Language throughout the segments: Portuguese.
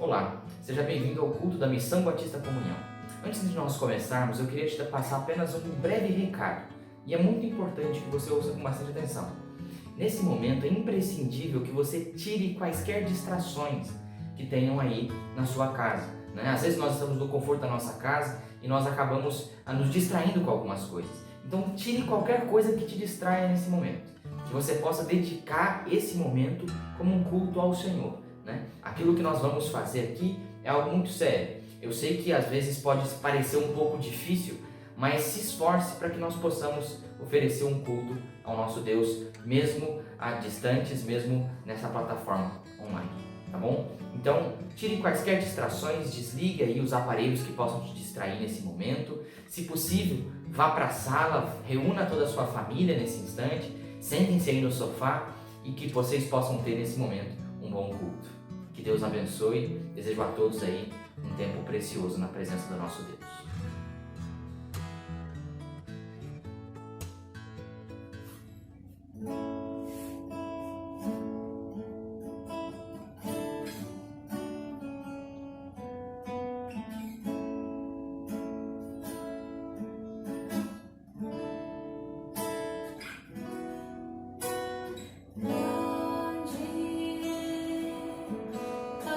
Olá, seja bem-vindo ao culto da Missão Batista Comunhão. Antes de nós começarmos, eu queria te passar apenas um breve recado, e é muito importante que você ouça com bastante atenção. Nesse momento é imprescindível que você tire quaisquer distrações que tenham aí na sua casa, né? Às vezes nós estamos no conforto da nossa casa e nós acabamos nos distraindo com algumas coisas. Então tire qualquer coisa que te distraia nesse momento, que você possa dedicar esse momento como um culto ao Senhor, né? Aquilo que nós vamos fazer aqui é algo muito sério. Eu sei que às vezes pode parecer um pouco difícil, mas se esforce para que nós possamos oferecer um culto ao nosso Deus, mesmo a distantes, mesmo nessa plataforma online, tá bom? Então, tire quaisquer distrações, desligue aí os aparelhos que possam te distrair nesse momento. Se possível, vá para a sala, reúna toda a sua família nesse instante, sentem-se aí no sofá e que vocês possam ter nesse momento um bom culto. Que Deus abençoe, desejo a todos aí um tempo precioso na presença do nosso Deus.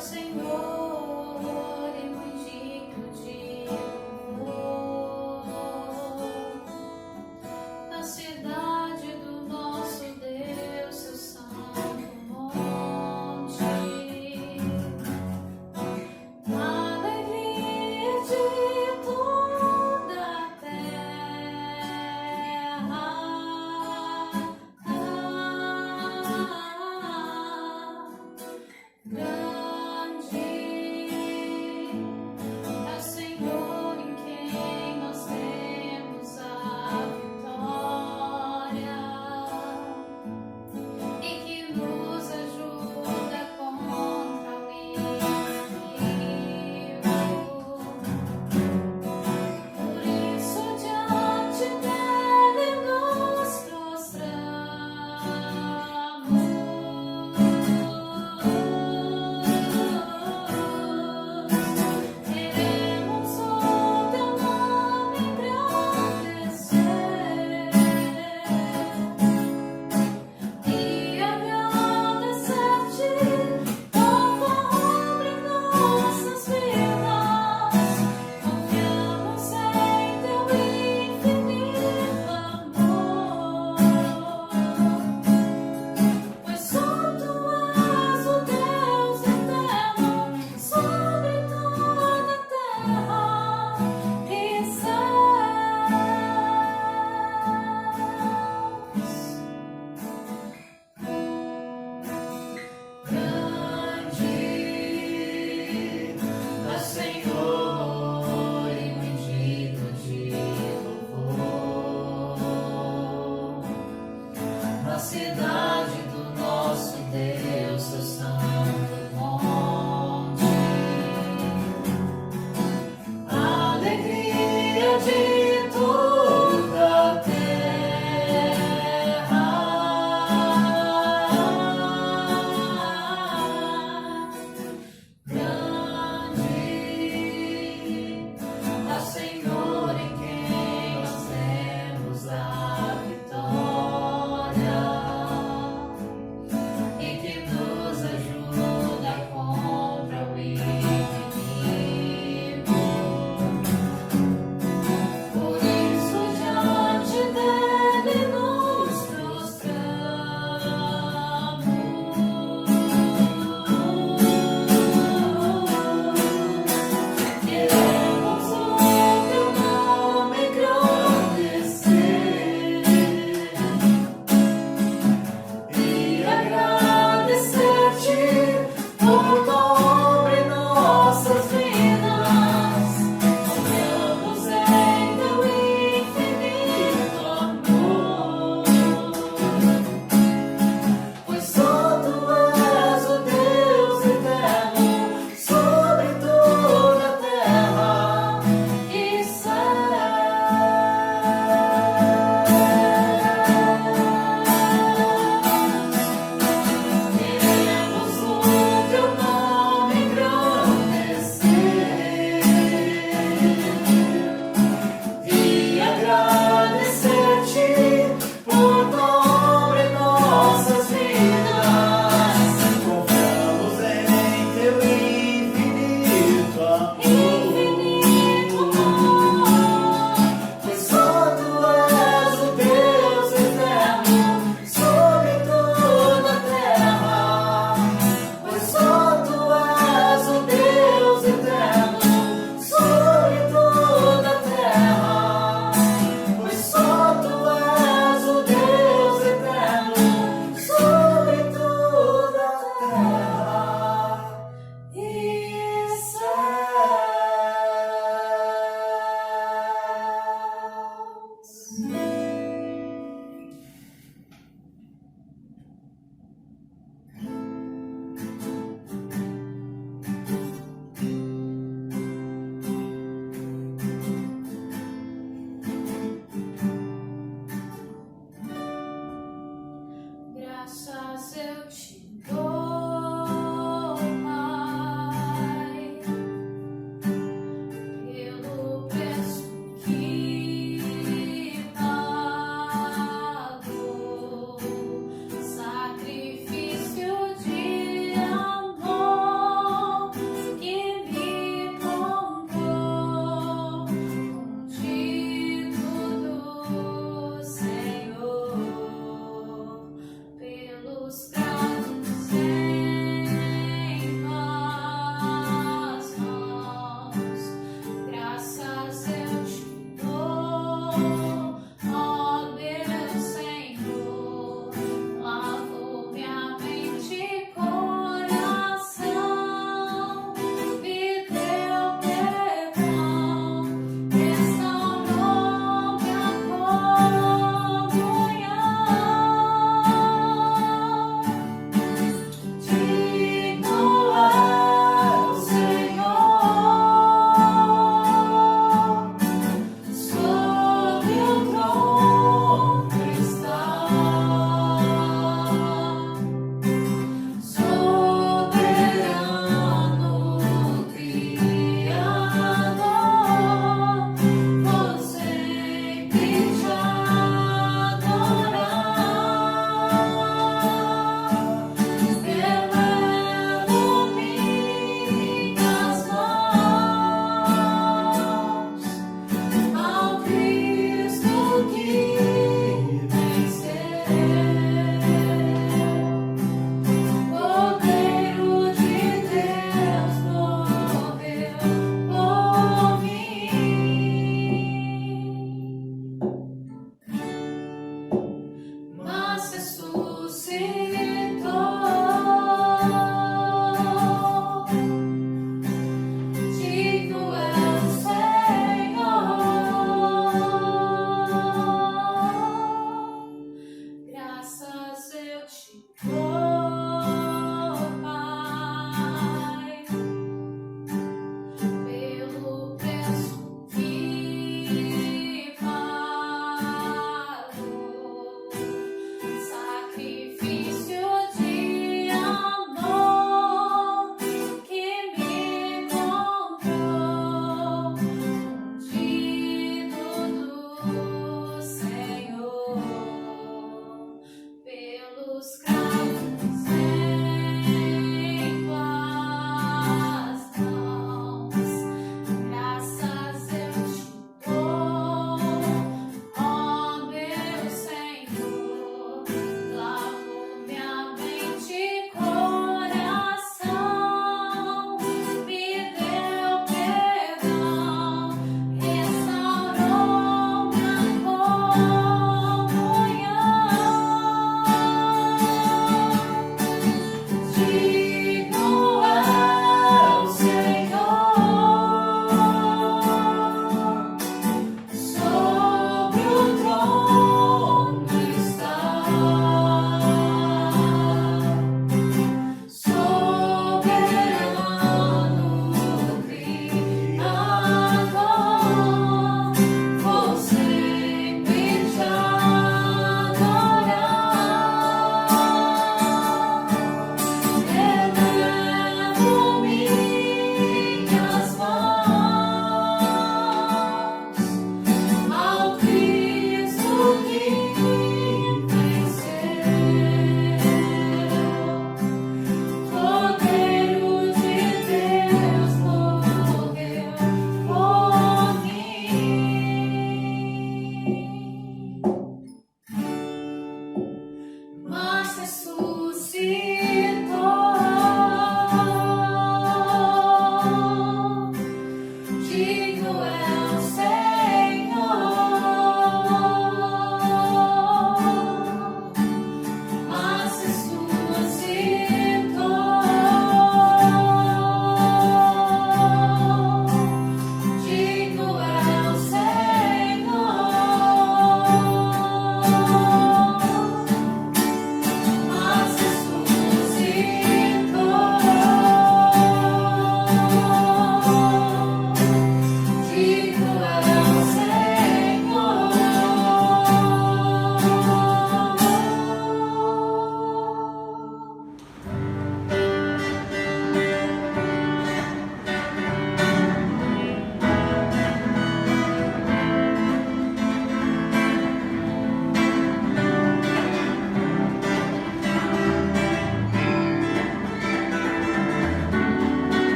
Senhor, é muito digno de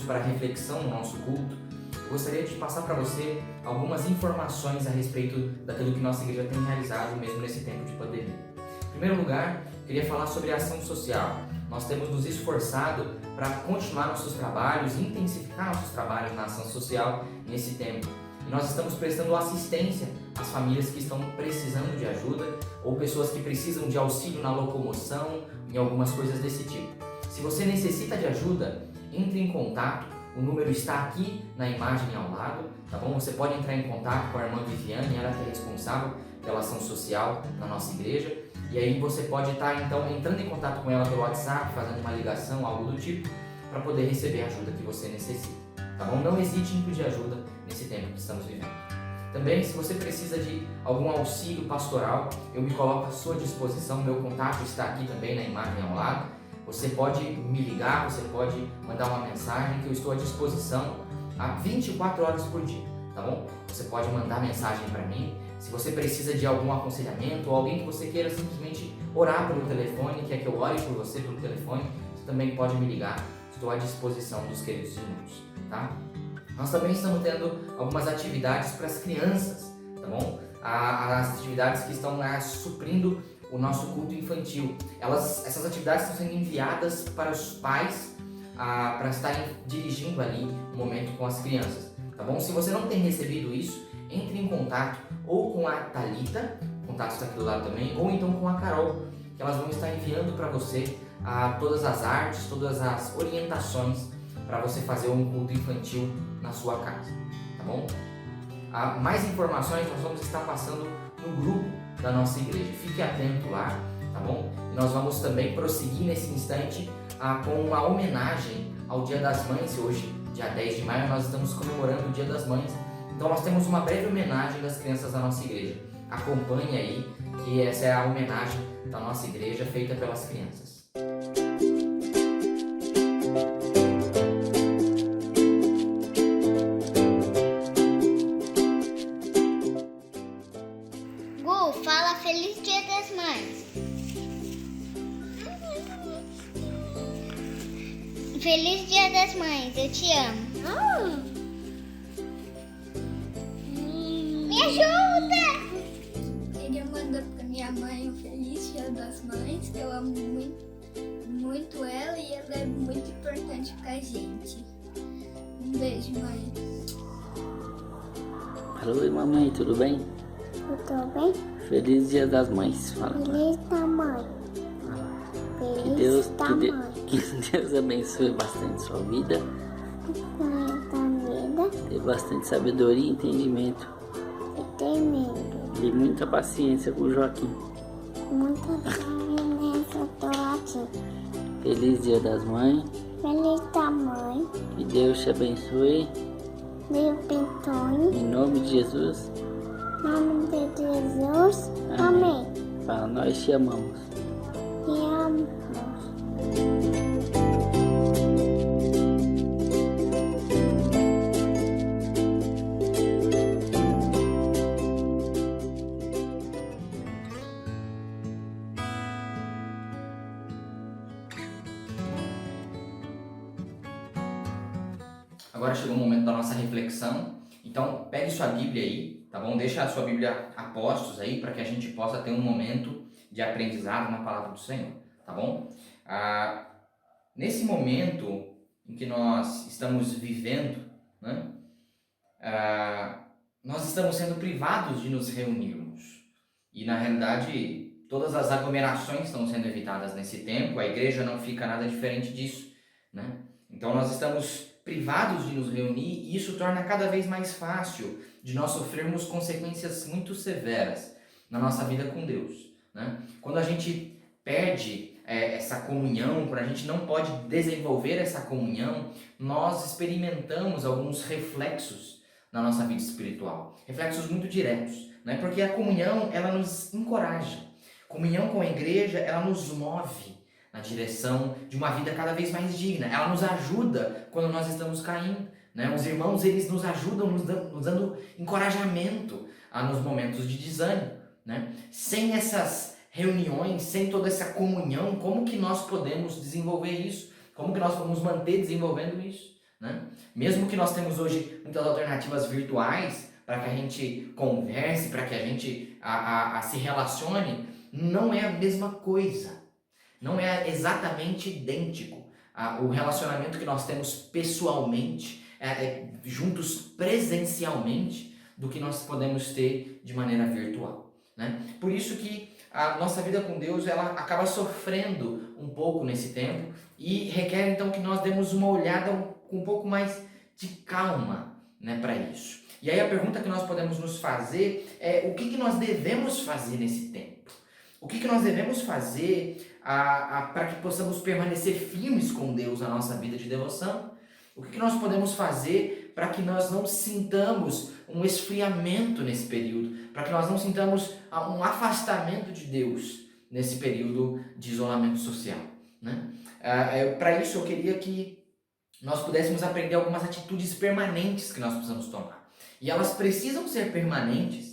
para reflexão no nosso culto, eu gostaria de passar para você algumas informações a respeito daquilo que nossa igreja tem realizado mesmo nesse tempo de pandemia. Em primeiro lugar, eu queria falar sobre a ação social. Nós temos nos esforçado para continuar nossos trabalhos, intensificar nossos trabalhos na ação social nesse tempo. E nós estamos prestando assistência às famílias que estão precisando de ajuda ou pessoas que precisam de auxílio na locomoção, em algumas coisas desse tipo. Se você necessita de ajuda, entre em contato. O número está aqui na imagem ao lado, tá bom? Você pode entrar em contato com a irmã Viviane, ela que é responsável pela ação social na nossa igreja. E aí você pode estar então entrando em contato com ela pelo WhatsApp, fazendo uma ligação, algo do tipo, para poder receber a ajuda que você necessita, tá bom? Não hesite em pedir ajuda nesse tempo que estamos vivendo. Também, se você precisa de algum auxílio pastoral, eu me coloco à sua disposição, meu contato está aqui também na imagem ao lado. Você pode me ligar, você pode mandar uma mensagem que eu estou à disposição há 24 horas por dia, tá bom? Você pode mandar mensagem para mim. Se você precisa de algum aconselhamento ou alguém que você queira simplesmente orar pelo telefone, quer que eu ore por você pelo telefone, você também pode me ligar. Estou à disposição dos queridos irmãos, tá? Nós também estamos tendo algumas atividades para as crianças, tá bom? As atividades que estão suprindo o nosso culto infantil. Essas atividades estão sendo enviadas para os pais para estarem dirigindo ali o momento com as crianças, tá bom? Se você não tem recebido isso, entre em contato ou com a Thalita, o contato está aqui do lado também, ou então com a Carol, que elas vão estar enviando para você todas as artes, todas as orientações para você fazer um culto infantil na sua casa, tá bom? Mais informações nós vamos estar passando no grupo da nossa igreja. Fique atento lá, tá bom? E nós vamos também prosseguir nesse instante com uma homenagem ao Dia das Mães. Hoje, dia 10 de maio, nós estamos comemorando o Dia das Mães. Então nós temos uma breve homenagem das crianças da nossa igreja. Acompanhe aí, que essa é a homenagem da nossa igreja feita pelas crianças. Fala Feliz Dia das Mães. Feliz Dia das Mães, eu te amo. Me ajuda! Queria mandar pra minha mãe um Feliz Dia das Mães, que eu amo muito, muito ela e ela é muito importante pra gente. Um beijo, mãe. Alô, mamãe, tudo bem? Tudo bem? Feliz Dia das Mães. Fala. Feliz da mãe. Que Deus abençoe bastante sua vida. Dê bastante sabedoria e entendimento. E muita paciência com o Joaquim. Muita paciência, tô aqui. Feliz Dia das Mães. Feliz da mãe. Que Deus te abençoe. Meu Pintone. Em nome de Jesus. Em nome de Jesus. Amém. Para nós te amamos. Te amo. Agora chegou o momento da nossa reflexão. Então, pegue sua Bíblia aí, tá bom? Deixa a sua Bíblia a postos aí para que a gente possa ter um momento de aprendizado na palavra do Senhor, tá bom? Nesse momento em que nós estamos vivendo, né? Nós estamos sendo privados de nos reunirmos. E, na realidade, todas as aglomerações estão sendo evitadas nesse tempo. A igreja não fica nada diferente disso, né? Então, nós estamos privados de nos reunir e isso torna cada vez mais fácil de nós sofrermos consequências muito severas na nossa vida com Deus, né? Quando a gente perde essa comunhão, quando a gente não pode desenvolver essa comunhão, nós experimentamos alguns reflexos na nossa vida espiritual, reflexos muito diretos, né? Porque a comunhão, ela nos encoraja, comunhão com a igreja, ela nos move na direção de uma vida cada vez mais digna. Ela nos ajuda quando nós estamos caindo, né? Os irmãos, eles nos ajudam, nos dando encorajamento nos momentos de desânimo, né? Sem essas reuniões, sem toda essa comunhão, como que nós podemos desenvolver isso? Como que nós vamos manter desenvolvendo isso, né? Mesmo que nós temos hoje muitas alternativas virtuais para que a gente converse, para que a gente se relacione, não é a mesma coisa. Não é exatamente idêntico o relacionamento que nós temos pessoalmente, juntos presencialmente, do que nós podemos ter de maneira virtual, né? Por isso que a nossa vida com Deus, ela acaba sofrendo um pouco nesse tempo e requer então que nós demos uma olhada com um pouco mais de calma, né, para isso. E aí a pergunta que nós podemos nos fazer é: o que nós devemos fazer nesse tempo? O que nós devemos fazer para que possamos permanecer firmes com Deus na nossa vida de devoção? O que nós podemos fazer para que nós não sintamos um esfriamento nesse período? Para que nós não sintamos um afastamento de Deus nesse período de isolamento social, né? Para isso eu queria que nós pudéssemos aprender algumas atitudes permanentes que nós precisamos tomar. E elas precisam ser permanentes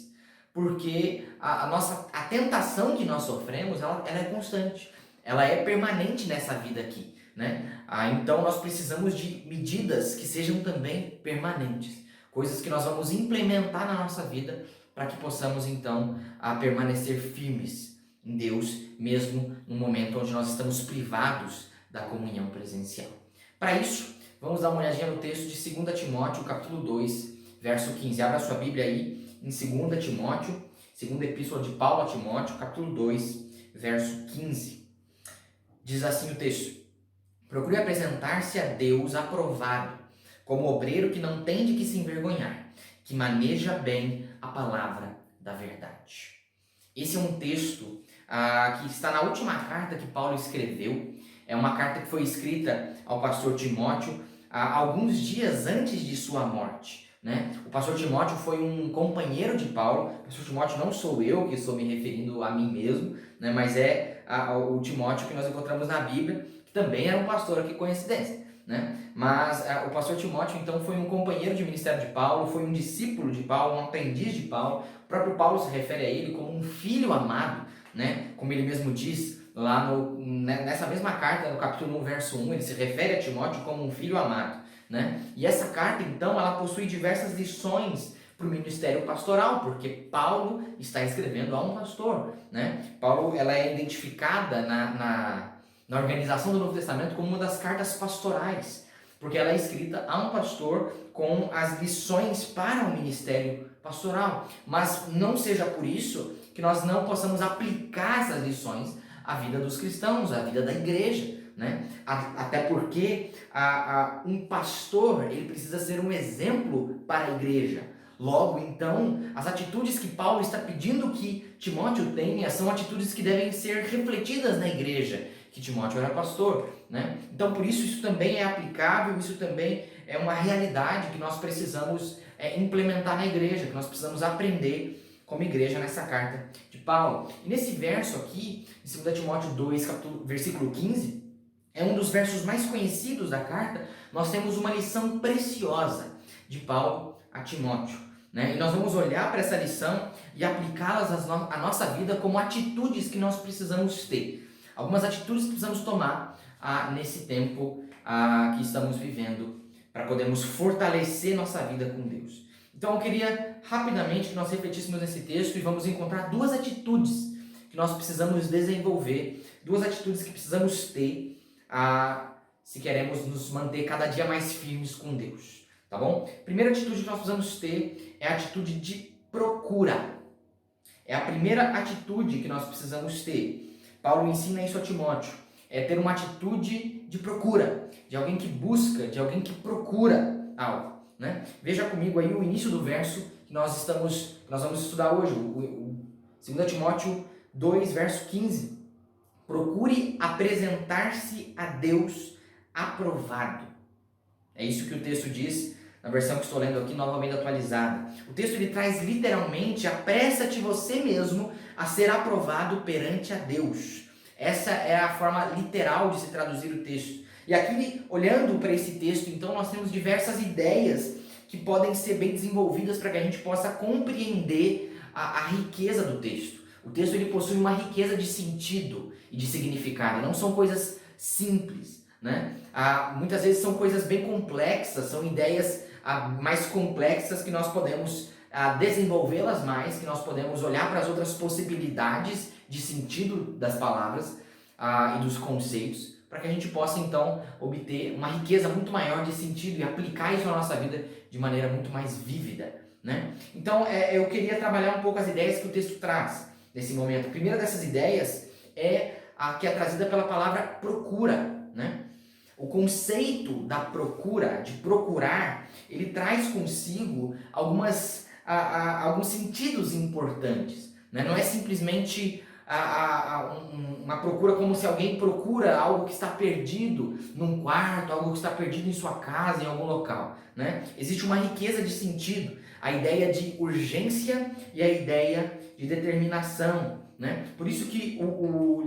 porque a tentação que nós sofremos, ela é constante. Ela é permanente nessa vida aqui, né? Então nós precisamos de medidas que sejam também permanentes. Coisas que nós vamos implementar na nossa vida para que possamos então permanecer firmes em Deus, mesmo no momento onde nós estamos privados da comunhão presencial. Para isso, vamos dar uma olhadinha no texto de 2 Timóteo, capítulo 2, verso 15. Abra sua Bíblia aí em 2 Timóteo, segunda epístola de Paulo a Timóteo, capítulo 2, verso 15. Diz assim o texto: procure apresentar-se a Deus aprovado, como obreiro que não tem de que se envergonhar, que maneja bem a palavra da verdade. Esse é um texto que está na última carta que Paulo escreveu. É uma carta que foi escrita ao pastor Timóteo alguns dias antes de sua morte, né? O pastor Timóteo foi um companheiro de Paulo. O pastor Timóteo não sou eu que estou me referindo a mim mesmo, né? Mas é o Timóteo que nós encontramos na Bíblia, que também era um pastor, que coincidência, né? Mas o pastor Timóteo então foi um companheiro de ministério de Paulo, foi um discípulo de Paulo, um aprendiz de Paulo. O próprio Paulo se refere a ele como um filho amado, né? Como ele mesmo diz lá nessa mesma carta, no capítulo 1, verso 1, ele se refere a Timóteo como um filho amado, né? E essa carta então, ela possui diversas lições para o ministério pastoral, porque Paulo está escrevendo a um pastor, né? Paulo, ela é identificada na organização do Novo Testamento como uma das cartas pastorais, porque ela é escrita a um pastor com as lições para o ministério pastoral. Mas não seja por isso que nós não possamos aplicar essas lições à vida dos cristãos, à vida da igreja, né? Até porque um pastor, ele precisa ser um exemplo para a igreja. Logo, então, as atitudes que Paulo está pedindo que Timóteo tenha são atitudes que devem ser refletidas na igreja, que Timóteo era pastor, né? Então, por isso também é aplicável, isso também é uma realidade que nós precisamos implementar na igreja, que nós precisamos aprender como igreja nessa carta de Paulo. E nesse verso aqui, em 2 Timóteo 2, versículo 15, é um dos versos mais conhecidos da carta. Nós temos uma lição preciosa de Paulo a Timóteo, né? E nós vamos olhar para essa lição e aplicá-las à nossa vida como atitudes que nós precisamos ter. Algumas atitudes que precisamos tomar nesse tempo que estamos vivendo para podermos fortalecer nossa vida com Deus. Então eu queria rapidamente que nós refletíssemos nesse texto e vamos encontrar duas atitudes que nós precisamos desenvolver, duas atitudes que precisamos ter se queremos nos manter cada dia mais firmes com Deus, tá bom? Primeira atitude que nós precisamos ter é a atitude de procura. É a primeira atitude que nós precisamos ter. Paulo ensina isso a Timóteo, é ter uma atitude de procura, de alguém que busca, de alguém que procura algo, né? Veja comigo aí o início do verso que nós vamos estudar hoje, 2 Timóteo 2, verso 15. Procure apresentar-se a Deus aprovado. É isso que o texto diz na versão que estou lendo aqui, novamente atualizada. O texto ele traz literalmente: apressa-te você mesmo a ser aprovado perante a Deus. Essa é a forma literal de se traduzir o texto. E aqui, olhando para esse texto, então, nós temos diversas ideias que podem ser bem desenvolvidas para que a gente possa compreender a riqueza do texto. O texto ele possui uma riqueza de sentido e de significado. Não são coisas simples. né? Muitas vezes são coisas bem complexas, são ideias mais complexas que nós podemos desenvolvê-las mais, que nós podemos olhar para as outras possibilidades de sentido das palavras e dos conceitos, para que a gente possa então obter uma riqueza muito maior de sentido e aplicar isso na nossa vida de maneira muito mais vívida, né? Então eu queria trabalhar um pouco as ideias que o texto traz nesse momento. A primeira dessas ideias é a que é trazida pela palavra procura, né? O conceito da procura, de procurar, ele traz consigo alguns sentidos importantes, né? Não é simplesmente uma procura como se alguém procura algo que está perdido num quarto, algo que está perdido em sua casa, em algum local, né? Existe uma riqueza de sentido, a ideia de urgência e a ideia de determinação, né? Por isso que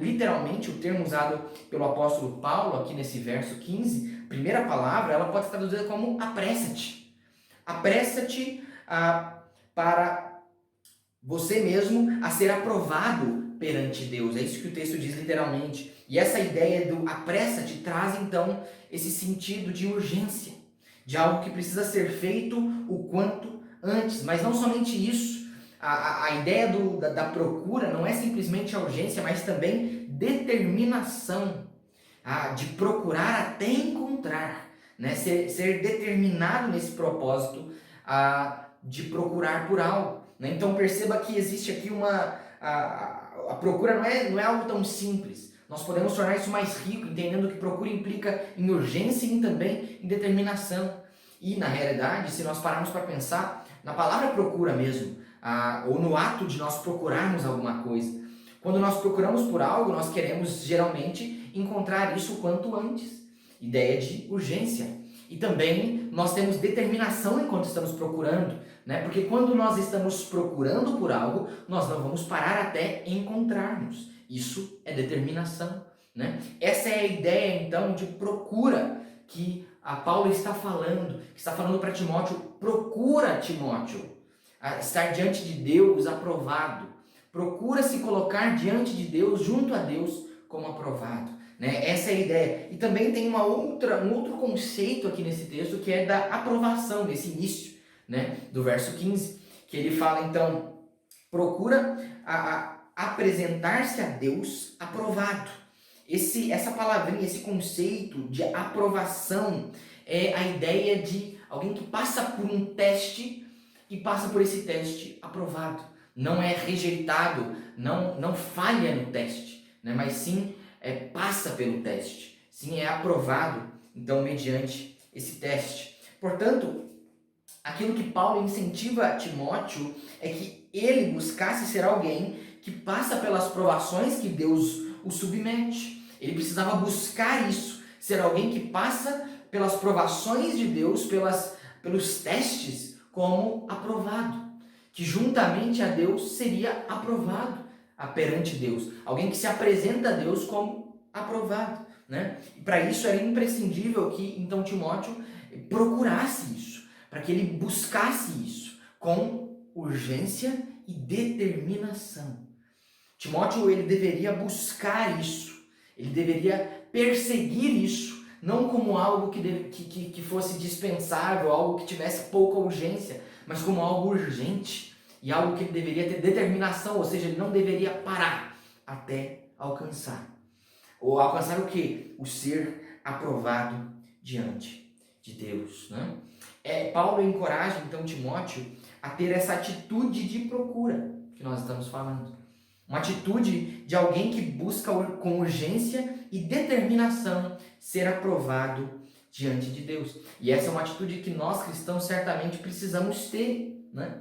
literalmente o termo usado pelo apóstolo Paulo aqui nesse verso 15, primeira palavra, ela pode ser traduzida como apressa-te. Apressa-te para você mesmo a ser aprovado perante Deus. É isso que o texto diz literalmente. E essa ideia do apressa-te traz então esse sentido de urgência, de algo que precisa ser feito o quanto antes. Mas não somente isso. A ideia da procura não é simplesmente a urgência, mas também determinação, de procurar até encontrar, né? Ser determinado nesse propósito de procurar por algo, né? Então perceba que existe aqui a procura não é algo tão simples. Nós podemos tornar isso mais rico, entendendo que procura implica em urgência e também em determinação. E na realidade, se nós pararmos para pensar na palavra procura mesmo, ou no ato de nós procurarmos alguma coisa. Quando nós procuramos por algo, nós queremos geralmente encontrar isso o quanto antes. Ideia de urgência. E também nós temos determinação enquanto estamos procurando, né? Porque quando nós estamos procurando por algo, nós não vamos parar até encontrarmos. Isso é determinação, né? Essa é a ideia então de procura que Paulo está falando para Timóteo. Procura, Timóteo, estar diante de Deus aprovado. Procura se colocar diante de Deus, junto a Deus, como aprovado, né? Essa é a ideia. E também tem um outro conceito aqui nesse texto, que é da aprovação, desse início, né? Do verso 15, que ele fala então, procura apresentar-se a Deus aprovado. Essa palavrinha, esse conceito de aprovação é a ideia de alguém que passa por um teste e passa por esse teste aprovado. Não é rejeitado, não falha no teste, né? Mas sim passa pelo teste. Sim, é aprovado, então, mediante esse teste. Portanto, aquilo que Paulo incentiva a Timóteo é que ele buscasse ser alguém que passa pelas provações que Deus o submete. Ele precisava buscar isso, ser alguém que passa pelas provações de Deus, pelos testes, como aprovado, que juntamente a Deus seria aprovado perante Deus, alguém que se apresenta a Deus como aprovado, né? E para isso era imprescindível que então Timóteo procurasse isso, para que ele buscasse isso com urgência e determinação. Timóteo, ele deveria buscar isso, ele deveria perseguir isso, não como algo que fosse dispensável, algo que tivesse pouca urgência, mas como algo urgente e algo que ele deveria ter determinação, ou seja, ele não deveria parar até alcançar. Ou alcançar o quê? O ser aprovado diante de Deus, né? Paulo encoraja então Timóteo a ter essa atitude de procura que nós estamos falando. Uma atitude de alguém que busca com urgência e determinação ser aprovado diante de Deus. E essa é uma atitude que nós cristãos certamente precisamos ter, né?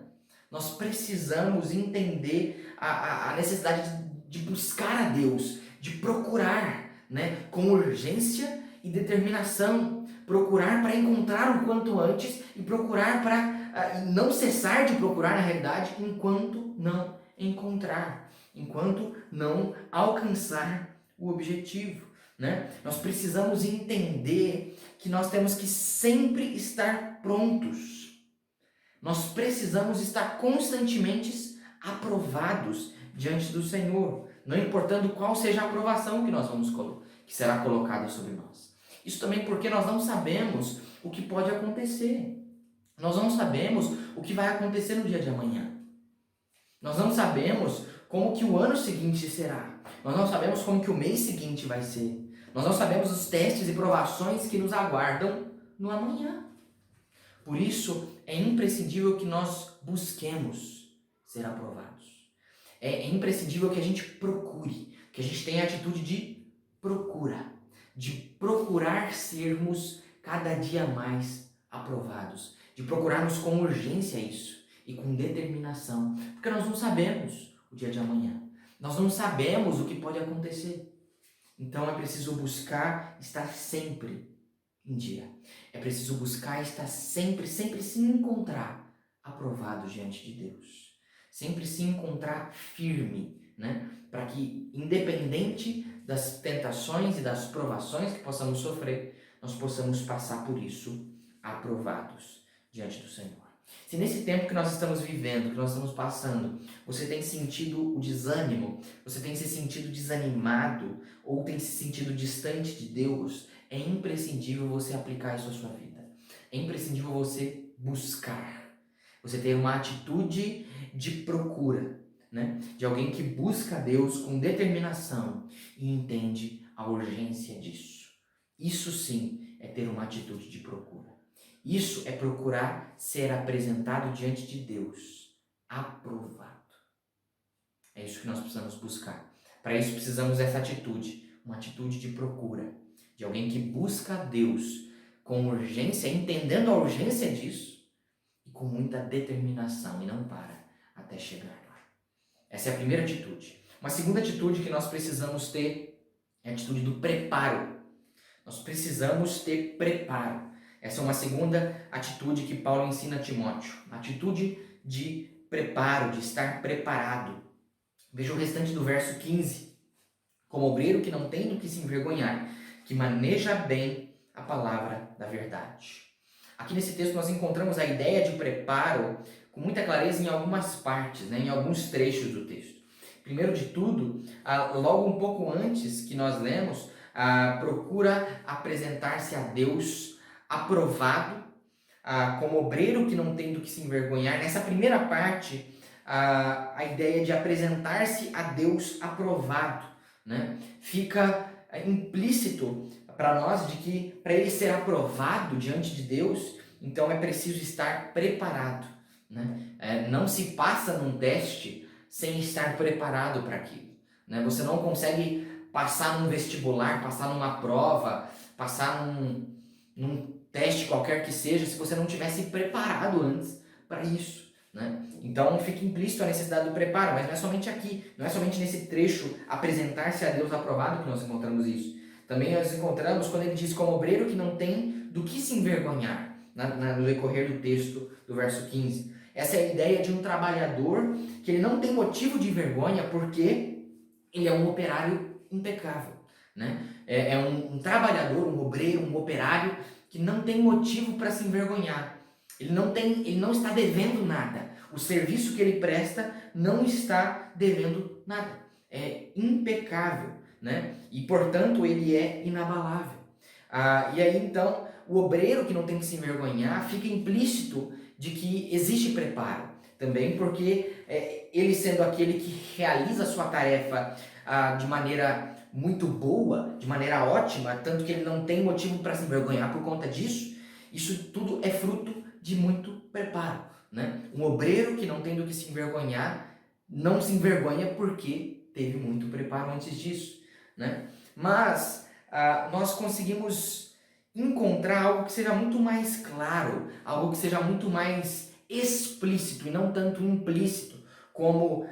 Nós precisamos entender a necessidade de buscar a Deus, de procurar, né? Com urgência e determinação. Procurar para encontrar o quanto antes e procurar para não cessar de procurar, na realidade, enquanto não encontrar, enquanto não alcançar o objetivo, né? Nós precisamos entender que nós temos que sempre estar prontos. Nós precisamos estar constantemente aprovados diante do Senhor, não importando qual seja a aprovação que nós que será colocada sobre nós. Isso também porque nós não sabemos o que pode acontecer. Nós não sabemos o que vai acontecer no dia de amanhã. Nós não sabemos como que o ano seguinte será. Nós não sabemos como que o mês seguinte vai ser. Nós não sabemos os testes e provações que nos aguardam no amanhã. Por isso, é imprescindível que nós busquemos ser aprovados. É imprescindível que a gente procure, que a gente tenha a atitude de procura, de procurar sermos cada dia mais aprovados, de procurarmos com urgência isso e com determinação, porque nós não sabemos o dia de amanhã, nós não sabemos o que pode acontecer. Então é preciso buscar estar sempre em dia. É preciso buscar estar sempre se encontrar aprovado diante de Deus. Sempre se encontrar firme, né? Para que, independente das tentações e das provações que possamos sofrer, nós possamos passar por isso aprovados diante do Senhor. Se nesse tempo que nós estamos vivendo, que nós estamos passando, você tem sentido o desânimo, você tem se sentido desanimado ou tem se sentido distante de Deus, é imprescindível você aplicar isso à sua vida. É imprescindível você buscar. Você ter uma atitude de procura, né? De alguém que busca Deus com determinação e entende a urgência disso. Isso sim é ter uma atitude de procura. Isso é procurar ser apresentado diante de Deus, aprovado. É isso que nós precisamos buscar. Para isso precisamos dessa atitude, uma atitude de procura, de alguém que busca Deus com urgência, entendendo a urgência disso e com muita determinação e não para até chegar lá. Essa é a primeira atitude. Uma segunda atitude que nós precisamos ter é a atitude do preparo. Nós precisamos ter preparo. Essa é uma segunda atitude que Paulo ensina a Timóteo. A atitude de preparo, de estar preparado. Veja o restante do verso 15. Como obreiro que não tem do que se envergonhar, que maneja bem a palavra da verdade. Aqui nesse texto nós encontramos a ideia de preparo com muita clareza em algumas partes, né, em alguns trechos do texto. Primeiro de tudo, logo um pouco antes que nós lemos, procura apresentar-se a Deus aprovado, como obreiro que não tem do que se envergonhar. Nessa primeira parte, a ideia de apresentar-se a Deus aprovado, né? Fica implícito para nós de que para ele ser aprovado diante de Deus, então é preciso estar preparado, né? Não se passa num teste sem estar preparado para aquilo, né? Você não consegue passar num vestibular, passar numa prova, passar num teste qualquer que seja, se você não tivesse preparado antes para isso, né? Então fica implícito a necessidade do preparo, mas não é somente aqui, não é somente nesse trecho apresentar-se a Deus aprovado que nós encontramos isso. Também nós encontramos quando ele diz como obreiro que não tem do que se envergonhar, no decorrer do texto do verso 15. Essa é a ideia de um trabalhador que ele não tem motivo de vergonha porque ele é um operário impecável, né? É um trabalhador, um obreiro, um operário que não tem motivo para se envergonhar. Ele não está devendo nada. O serviço que ele presta não está devendo nada. É impecável, né? E, portanto, ele é inabalável. E aí, então, o obreiro que não tem que se envergonhar, fica implícito de que existe preparo. Também porque ele sendo aquele que realiza a sua tarefa de maneira muito boa, de maneira ótima, tanto que ele não tem motivo para se envergonhar por conta disso, isso tudo é fruto de muito preparo, né? Um obreiro que não tem do que se envergonhar, não se envergonha porque teve muito preparo antes disso, né? Mas nós conseguimos encontrar algo que seja muito mais claro, algo que seja muito mais explícito e não tanto implícito, como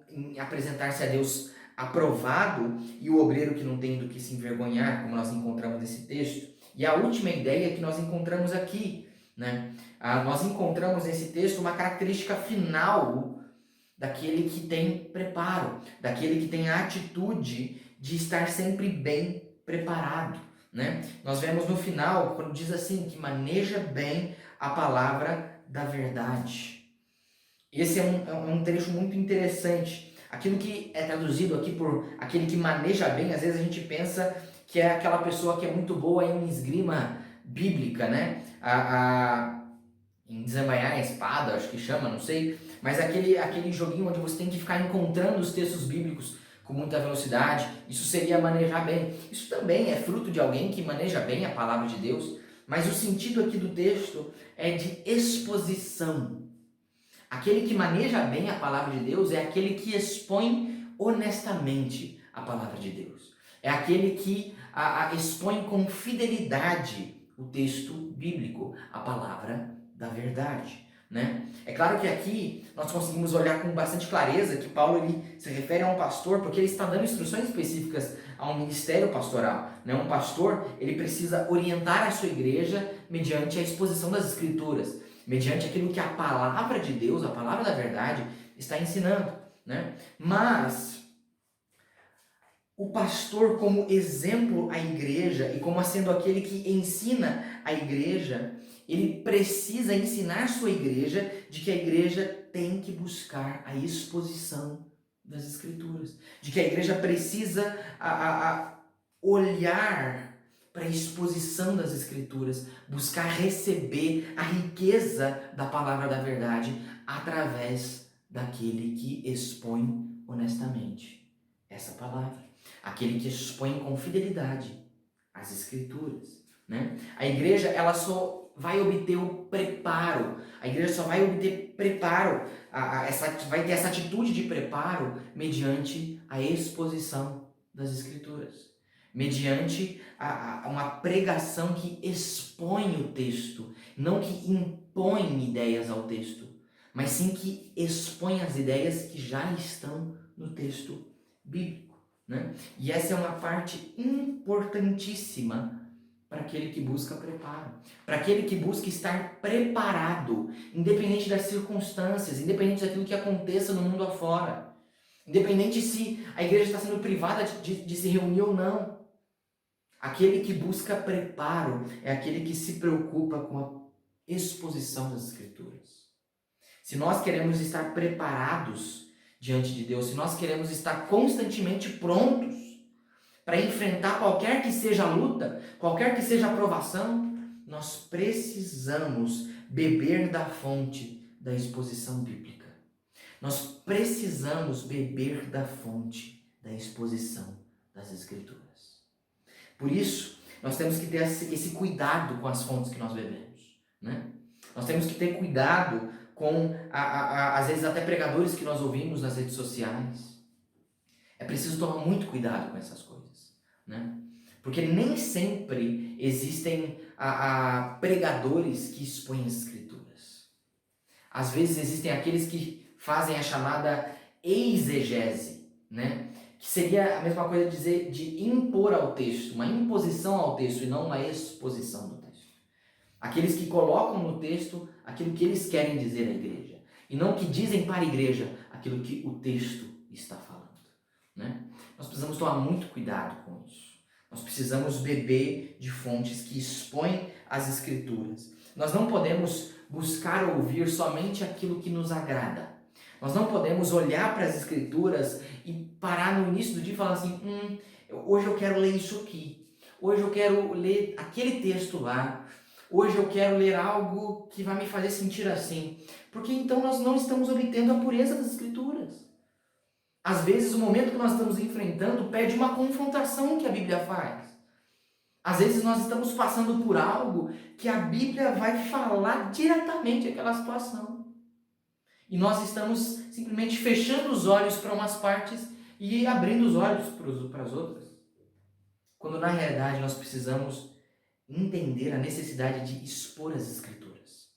em apresentar-se a Deus aprovado e o obreiro que não tem do que se envergonhar, como nós encontramos nesse texto. E a última ideia que nós encontramos aqui, né? Nós encontramos nesse texto uma característica final daquele que tem preparo, daquele que tem a atitude de estar sempre bem preparado, né? Nós vemos no final, quando diz assim, que maneja bem a palavra da verdade. Esse é um trecho muito interessante. Aquilo que é traduzido aqui por aquele que maneja bem, às vezes a gente pensa que é aquela pessoa que é muito boa em esgrima bíblica, né? Em desembainhar a espada, acho que chama, não sei. Mas aquele joguinho onde você tem que ficar encontrando os textos bíblicos com muita velocidade, isso seria manejar bem. Isso também é fruto de alguém que maneja bem a palavra de Deus, mas o sentido aqui do texto é de exposição. Aquele que maneja bem a palavra de Deus é aquele que expõe honestamente a palavra de Deus. É aquele que expõe com fidelidade o texto bíblico, a palavra da verdade, né? É claro que aqui nós conseguimos olhar com bastante clareza que Paulo ele se refere a um pastor porque ele está dando instruções específicas a um ministério pastoral, né? Um pastor ele precisa orientar a sua igreja mediante a exposição das escrituras, mediante aquilo que a palavra de Deus, a palavra da verdade está ensinando, né? Mas o pastor como exemplo à igreja e como sendo aquele que ensina a igreja, ele precisa ensinar sua igreja de que a igreja tem que buscar a exposição das escrituras, de que a igreja precisa olhar para a exposição das escrituras, buscar receber a riqueza da palavra da verdade através daquele que expõe honestamente essa palavra, aquele que expõe com fidelidade as escrituras, né? A igreja ela só vai obter o preparo, a igreja só vai obter preparo, vai ter essa atitude de preparo mediante a exposição das escrituras, mediante uma pregação que expõe o texto, não que impõe ideias ao texto, mas sim que expõe as ideias que já estão no texto bíblico, né? E essa é uma parte importantíssima para aquele que busca preparo, para aquele que busca estar preparado, independente das circunstâncias, independente daquilo que aconteça no mundo afora, independente se a igreja está sendo privada de se reunir ou não. Aquele que busca preparo é aquele que se preocupa com a exposição das escrituras. Se nós queremos estar preparados diante de Deus, se nós queremos estar constantemente prontos para enfrentar qualquer que seja a luta, qualquer que seja a provação, nós precisamos beber da fonte da exposição bíblica. Nós precisamos beber da fonte da exposição das Escrituras. Por isso, nós temos que ter esse cuidado com as fontes que nós bebemos, né? Nós temos que ter cuidado com, às vezes, até pregadores que nós ouvimos nas redes sociais. É preciso tomar muito cuidado com essas coisas, né? Porque nem sempre existem pregadores que expõem as escrituras. Às vezes existem aqueles que fazem a chamada exegese, né? Que seria a mesma coisa dizer de impor ao texto, uma imposição ao texto e não uma exposição do texto. Aqueles que colocam no texto aquilo que eles querem dizer à igreja e não que dizem para a igreja aquilo que o texto está falando, né? Nós precisamos tomar muito cuidado com isso. Nós precisamos beber de fontes que expõem as escrituras. Nós não podemos buscar ouvir somente aquilo que nos agrada. Nós não podemos olhar para as escrituras e parar no início do dia e falar assim, hoje eu quero ler isso aqui. Hoje eu quero ler aquele texto lá. Hoje eu quero ler algo que vai me fazer sentir assim. Porque então nós não estamos obtendo a pureza das escrituras. Às vezes o momento que nós estamos enfrentando pede uma confrontação que a Bíblia faz. Às vezes nós estamos passando por algo que a Bíblia vai falar diretamente àquela situação. E nós estamos simplesmente fechando os olhos para umas partes e abrindo os olhos para as outras. Quando na realidade nós precisamos entender a necessidade de expor as Escrituras.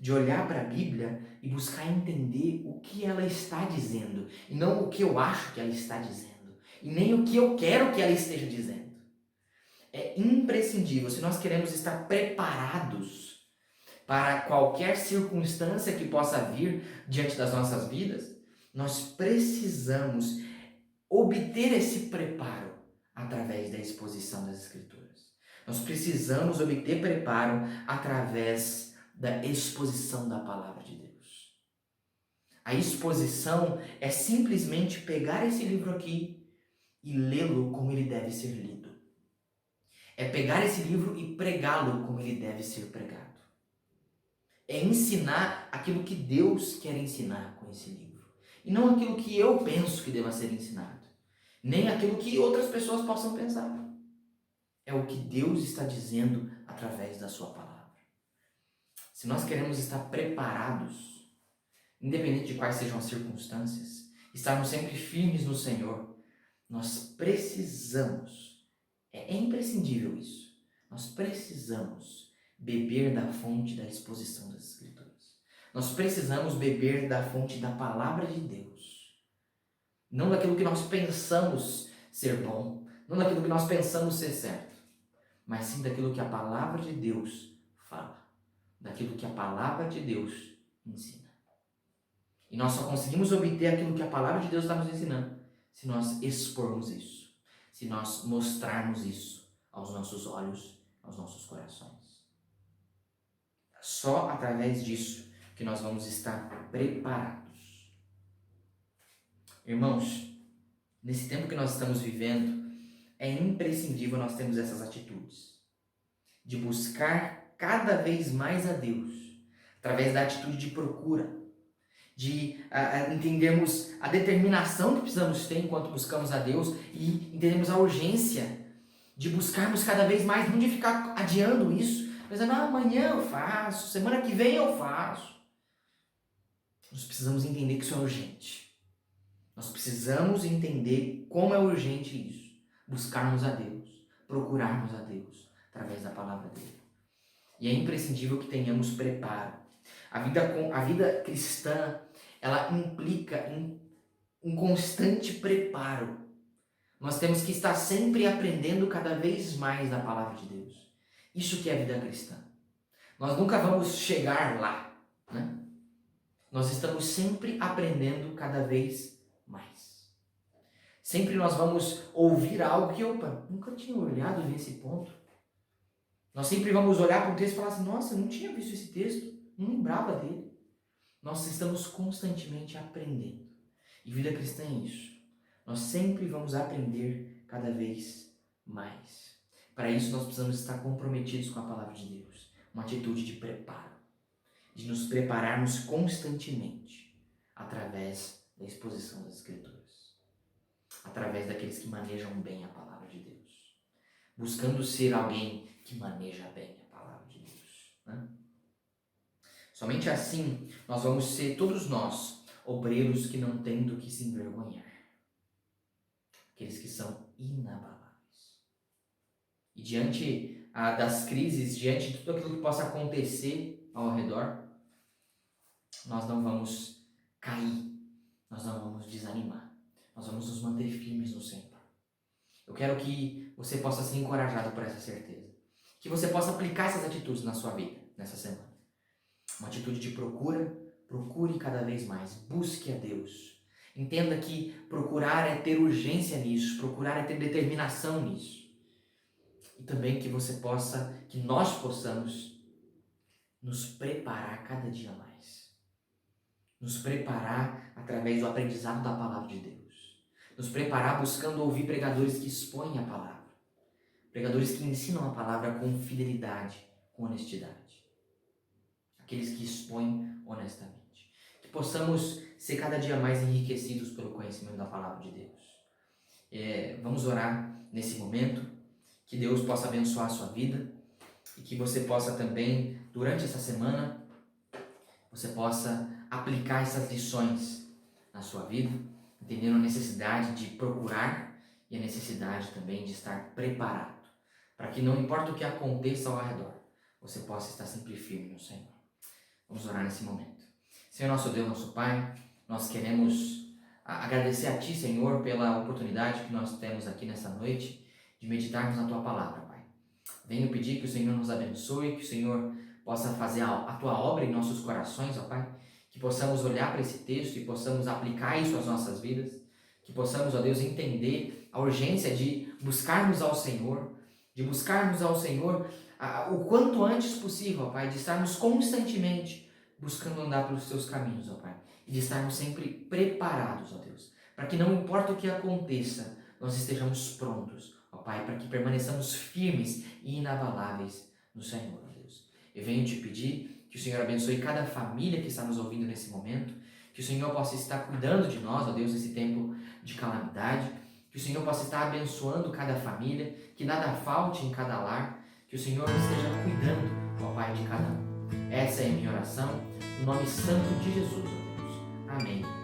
De olhar para a Bíblia e buscar entender o que ela está dizendo. E não o que eu acho que ela está dizendo. E nem o que eu quero que ela esteja dizendo. É imprescindível, se nós queremos estar preparados para qualquer circunstância que possa vir diante das nossas vidas, nós precisamos obter esse preparo através da exposição das Escrituras. Nós precisamos obter preparo através da exposição da palavra de Deus. A exposição é simplesmente pegar esse livro aqui e lê-lo como ele deve ser lido. É pegar esse livro e pregá-lo como ele deve ser pregado. É ensinar aquilo que Deus quer ensinar com esse livro. E não aquilo que eu penso que deva ser ensinado. Nem aquilo que outras pessoas possam pensar. É o que Deus está dizendo através da sua palavra. Se nós queremos estar preparados, independente de quais sejam as circunstâncias, estarmos sempre firmes no Senhor, nós precisamos, é imprescindível isso, nós precisamos beber da fonte da exposição das Escrituras. Nós precisamos beber da fonte da palavra de Deus. Não daquilo que nós pensamos ser bom, não daquilo que nós pensamos ser certo, mas sim daquilo que a palavra de Deus fala, daquilo que a palavra de Deus ensina. E nós só conseguimos obter aquilo que a palavra de Deus está nos ensinando se nós expormos isso, se nós mostrarmos isso aos nossos olhos, aos nossos corações. Só através disso que nós vamos estar preparados. Irmãos, nesse tempo que nós estamos vivendo, é imprescindível nós termos essas atitudes de buscar cada vez mais a Deus, através da atitude de procura, de entendermos a determinação que precisamos ter enquanto buscamos a Deus e entendermos a urgência de buscarmos cada vez mais, não de ficar adiando isso, pensando, amanhã eu faço, semana que vem eu faço. Nós precisamos entender que isso é urgente. Nós precisamos entender como é urgente isso. Buscarmos a Deus, procurarmos a Deus através da palavra dele. E é imprescindível que tenhamos preparo. A vida cristã, ela implica em um constante preparo. Nós temos que estar sempre aprendendo cada vez mais da palavra de Deus. Isso que é a vida cristã. Nós nunca vamos chegar lá, né? Nós estamos sempre aprendendo cada vez mais. Sempre nós vamos ouvir algo que, nunca tinha olhado nesse ponto. Nós sempre vamos olhar para um texto e falar assim, nossa, eu não tinha visto esse texto, não lembrava dele. Nós estamos constantemente aprendendo. E vida cristã é isso. Nós sempre vamos aprender cada vez mais. Para isso nós precisamos estar comprometidos com a palavra de Deus. Uma atitude de preparo. De nos prepararmos constantemente através da exposição das Escrituras. Através daqueles que manejam bem a palavra de Deus. Buscando ser alguém que maneja bem a palavra de Deus. Né? Somente assim nós vamos ser, todos nós, obreiros que não têm do que se envergonhar. Aqueles que são inabaláveis. E diante das crises, diante de tudo aquilo que possa acontecer ao redor, nós não vamos cair, nós não vamos desanimar, nós vamos nos manter firmes no Senhor. Eu quero que você possa ser encorajado por essa certeza, que você possa aplicar essas atitudes na sua vida, nessa semana. Uma atitude de procure cada vez mais, busque a Deus. Entenda que procurar é ter urgência nisso, procurar é ter determinação nisso. E também que nós possamos nos preparar cada dia mais. Nos preparar através do aprendizado da palavra de Deus. Nos preparar buscando ouvir pregadores que expõem a palavra. Pregadores que ensinam a palavra com fidelidade, com honestidade. Aqueles que expõem honestamente. Que possamos ser cada dia mais enriquecidos pelo conhecimento da palavra de Deus. Vamos orar nesse momento. Que Deus possa abençoar a sua vida e que você possa também, durante essa semana, você possa aplicar essas lições na sua vida, entendendo a necessidade de procurar e a necessidade também de estar preparado, para que não importa o que aconteça ao redor, você possa estar sempre firme no Senhor. Vamos orar nesse momento. Senhor nosso Deus, nosso Pai, nós queremos agradecer a Ti, Senhor, pela oportunidade que nós temos aqui nessa noite, de meditarmos na Tua Palavra, Pai. Venho pedir que o Senhor nos abençoe, que o Senhor possa fazer a Tua obra em nossos corações, ó Pai. Que possamos olhar para esse texto e possamos aplicar isso às nossas vidas. Que possamos, ó Deus, entender a urgência de buscarmos ao Senhor, o quanto antes possível, ó Pai, de estarmos constantemente buscando andar pelos Teus caminhos, ó Pai. E de estarmos sempre preparados, ó Deus, para que não importa o que aconteça, nós estejamos prontos, ó Pai, para que permaneçamos firmes e inabaláveis no Senhor, ó Deus. Eu venho te pedir que o Senhor abençoe cada família que está nos ouvindo nesse momento, que o Senhor possa estar cuidando de nós, ó Deus, nesse tempo de calamidade, que o Senhor possa estar abençoando cada família, que nada falte em cada lar, que o Senhor esteja cuidando, ó Pai, de cada um. Essa é a minha oração, no nome santo de Jesus, ó Deus. Amém.